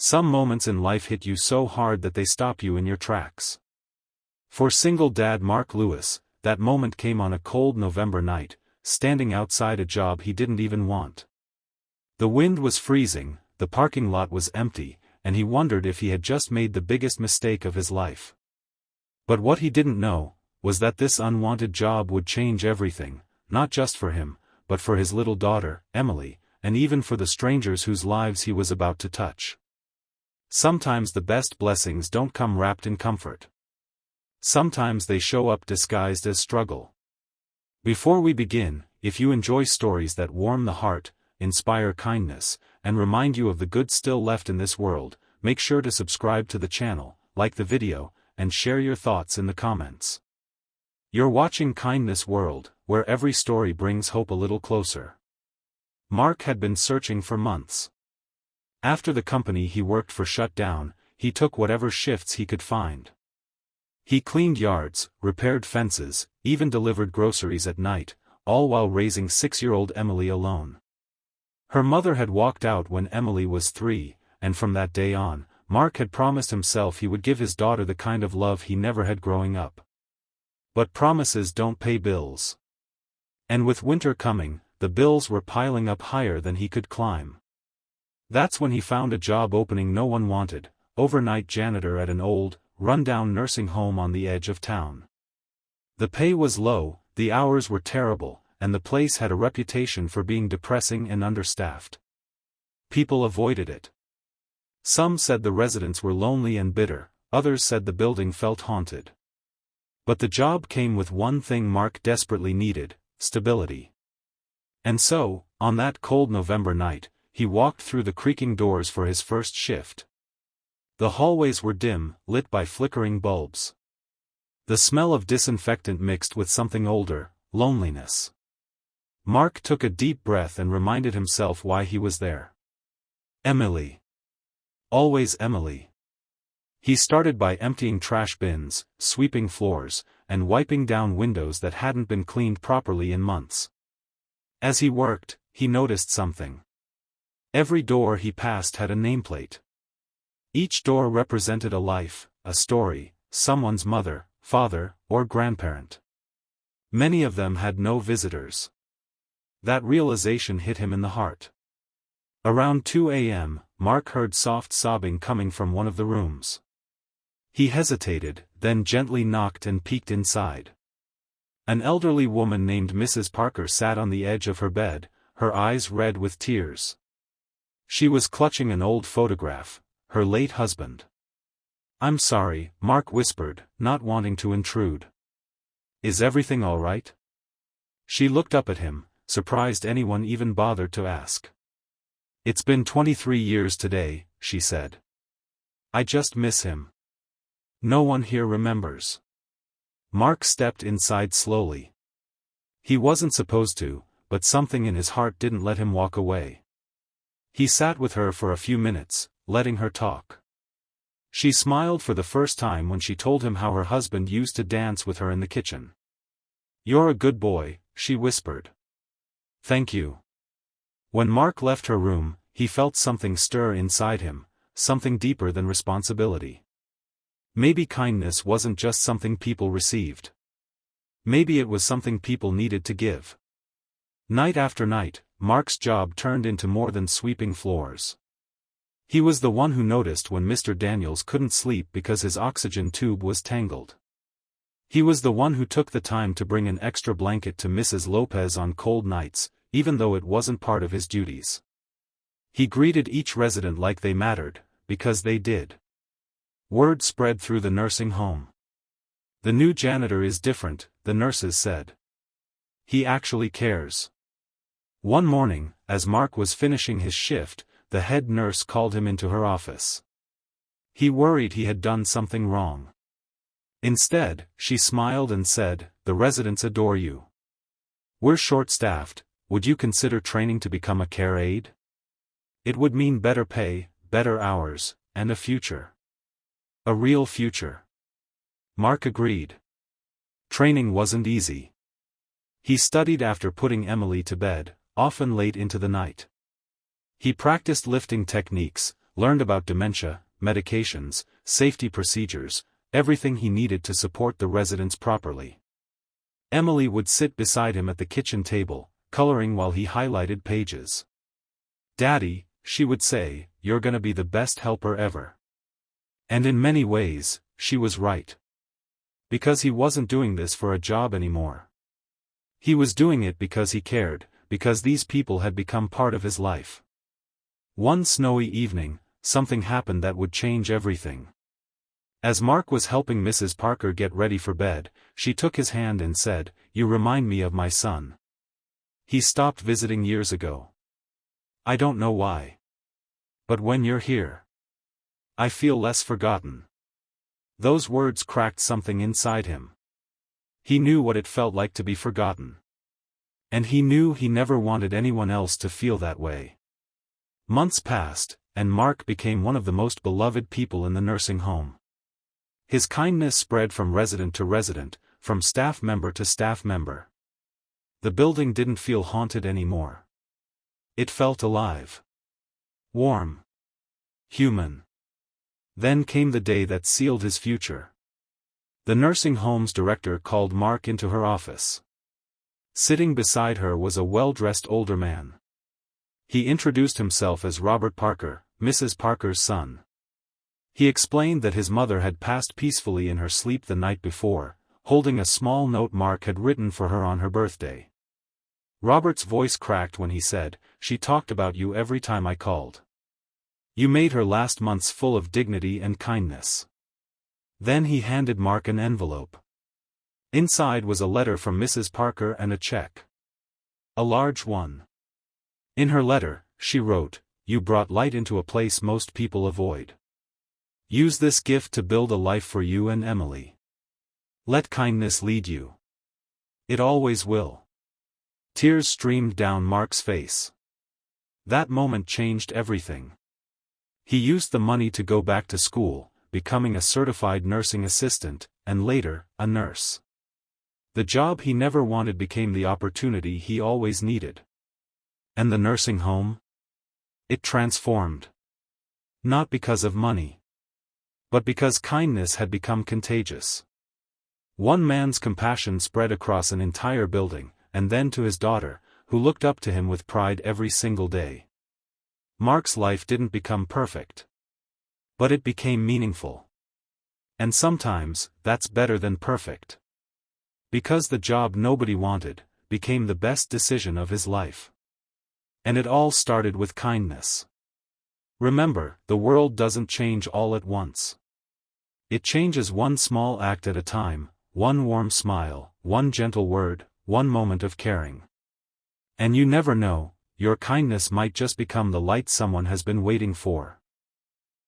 Some moments in life hit you so hard that they stop you in your tracks. For single dad Mark Lewis, that moment came on a cold November night, standing outside a job he didn't even want. The wind was freezing, the parking lot was empty, and he wondered if he had just made the biggest mistake of his life. But what he didn't know was that this unwanted job would change everything, not just for him, but for his little daughter, Emily, and even for the strangers whose lives he was about to touch. Sometimes the best blessings don't come wrapped in comfort. Sometimes they show up disguised as struggle. Before we begin, if you enjoy stories that warm the heart, inspire kindness, and remind you of the good still left in this world, make sure to subscribe to the channel, like the video, and share your thoughts in the comments. You're watching Kindness World, where every story brings hope a little closer. Mark had been searching for months. After the company he worked for shut down, he took whatever shifts he could find. He cleaned yards, repaired fences, even delivered groceries at night, all while raising 6-year-old Emily alone. Her mother had walked out when Emily was 3, and from that day on, Mark had promised himself he would give his daughter the kind of love he never had growing up. But promises don't pay bills. And with winter coming, the bills were piling up higher than he could climb. That's when he found a job opening no one wanted, overnight janitor at an old, run-down nursing home on the edge of town. The pay was low, the hours were terrible, and the place had a reputation for being depressing and understaffed. People avoided it. Some said the residents were lonely and bitter, others said the building felt haunted. But the job came with one thing Mark desperately needed: stability. And so, on that cold November night, he walked through the creaking doors for his first shift. The hallways were dim, lit by flickering bulbs. The smell of disinfectant mixed with something older, loneliness. Mark took a deep breath and reminded himself why he was there. Emily. Always Emily. He started by emptying trash bins, sweeping floors, and wiping down windows that hadn't been cleaned properly in months. As he worked, he noticed something. Every door he passed had a nameplate. Each door represented a life, a story, someone's mother, father, or grandparent. Many of them had no visitors. That realization hit him in the heart. Around 2 a.m., Mark heard soft sobbing coming from one of the rooms. He hesitated, then gently knocked and peeked inside. An elderly woman named Mrs. Parker sat on the edge of her bed, her eyes red with tears. She was clutching an old photograph, her late husband. "I'm sorry," Mark whispered, not wanting to intrude. "Is everything all right?" She looked up at him, surprised anyone even bothered to ask. "It's been 23 years today," she said. "I just miss him. No one here remembers." Mark stepped inside slowly. He wasn't supposed to, but something in his heart didn't let him walk away. He sat with her for a few minutes, letting her talk. She smiled for the first time when she told him how her husband used to dance with her in the kitchen. "You're a good boy," she whispered. "Thank you." When Mark left her room, he felt something stir inside him, something deeper than responsibility. Maybe kindness wasn't just something people received. Maybe it was something people needed to give. Night after night, Mark's job turned into more than sweeping floors. He was the one who noticed when Mr. Daniels couldn't sleep because his oxygen tube was tangled. He was the one who took the time to bring an extra blanket to Mrs. Lopez on cold nights, even though it wasn't part of his duties. He greeted each resident like they mattered, because they did. Word spread through the nursing home. "The new janitor is different," the nurses said. "He actually cares." One morning, as Mark was finishing his shift, the head nurse called him into her office. He worried he had done something wrong. Instead, she smiled and said, "The residents adore you. We're short-staffed, would you consider training to become a care aide? It would mean better pay, better hours, and a future. A real future." Mark agreed. Training wasn't easy. He studied after putting Emily to bed, often late into the night. He practiced lifting techniques, learned about dementia, medications, safety procedures, everything he needed to support the residents properly. Emily would sit beside him at the kitchen table, coloring while he highlighted pages. "Daddy," she would say, "you're gonna be the best helper ever." And in many ways, she was right. Because he wasn't doing this for a job anymore. He was doing it because he cared, because these people had become part of his life. One snowy evening, something happened that would change everything. As Mark was helping Mrs. Parker get ready for bed, she took his hand and said, "You remind me of my son. He stopped visiting years ago. I don't know why. But when you're here, I feel less forgotten." Those words cracked something inside him. He knew what it felt like to be forgotten. And he knew he never wanted anyone else to feel that way. Months passed, and Mark became one of the most beloved people in the nursing home. His kindness spread from resident to resident, from staff member to staff member. The building didn't feel haunted anymore. It felt alive. Warm. Human. Then came the day that sealed his future. The nursing home's director called Mark into her office. Sitting beside her was a well-dressed older man. He introduced himself as Robert Parker, Mrs. Parker's son. He explained that his mother had passed peacefully in her sleep the night before, holding a small note Mark had written for her on her birthday. Robert's voice cracked when he said, "She talked about you every time I called. You made her last months full of dignity and kindness." Then he handed Mark an envelope. Inside was a letter from Mrs. Parker and a check. A large one. In her letter, she wrote, "You brought light into a place most people avoid. Use this gift to build a life for you and Emily. Let kindness lead you. It always will." Tears streamed down Mark's face. That moment changed everything. He used the money to go back to school, becoming a certified nursing assistant, and later, a nurse. The job he never wanted became the opportunity he always needed. And the nursing home? It transformed. Not because of money. But because kindness had become contagious. One man's compassion spread across an entire building, and then to his daughter, who looked up to him with pride every single day. Mark's life didn't become perfect. But it became meaningful. And sometimes, that's better than perfect. Because the job nobody wanted, became the best decision of his life. And it all started with kindness. Remember, the world doesn't change all at once. It changes one small act at a time, one warm smile, one gentle word, one moment of caring. And you never know, your kindness might just become the light someone has been waiting for.